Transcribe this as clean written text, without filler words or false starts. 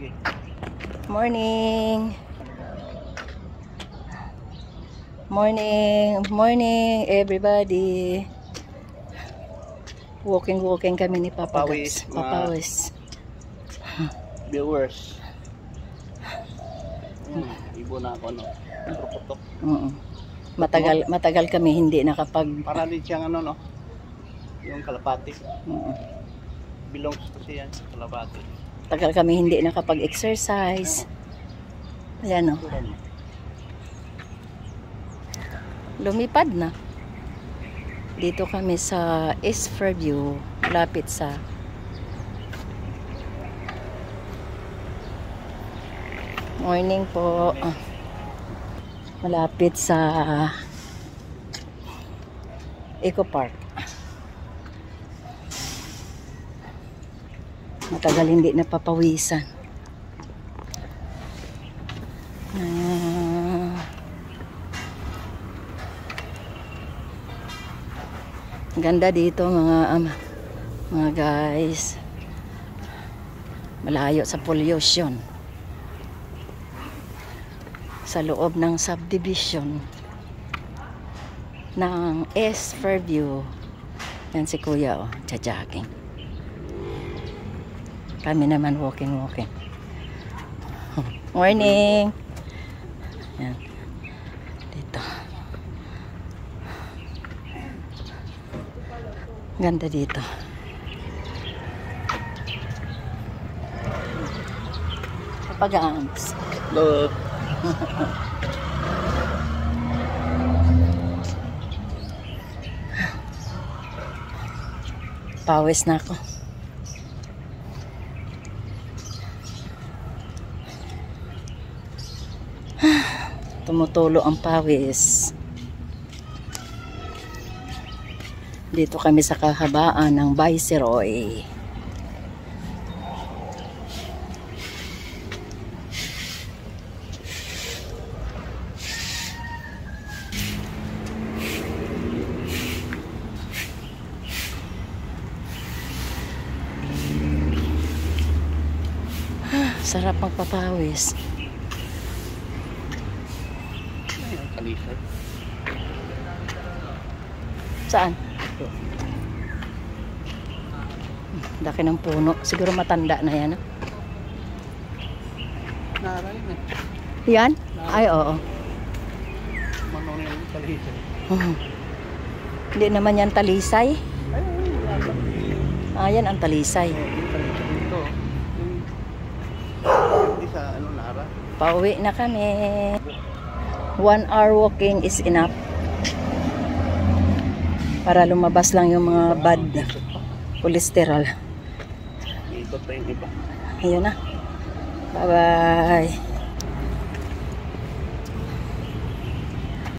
Sige. Morning. Morning everybody. Walking kami ni Papa Gaps. Papawis. Viewers. Ibo na ako no. Putok. Matagal kami hindi nakapag para din siyang ano no. Yung kalapati. Belongs kasi yan sa kalapati. Tagal kami hindi nakapag-exercise. Ayan o. Lumipad na. Dito kami sa East Fairview, lapit sa morning po. Malapit sa Eco Park. Matagal hindi napapawisan. Ganda dito mga guys. Malayo sa pollution. Sa loob ng subdivision ng East Fairview. Yan si Kuya oh, jogging. Kami naman walking. Morning. Yan. Dito. Ganda dito. Kapag-aams. Hello. Pawis na ako. Tumutulo ang pawis. Dito kami sa kahabaan ng Viceroy. Sarap magpapawis. Kalisay. Saan? Laki ng puno. Siguro matanda na yan. Naray na. Yan? Ay, oo. Manong yung kalisay. Hindi naman yan talisay. Yan ang talisay. Ito. Hindi sa ano nara. Pauwi na kami. 1 hour walking is enough. Para lumabas lang yung mga bad cholesterol. Ikot pa yung iba. Ayun na. Bye-bye.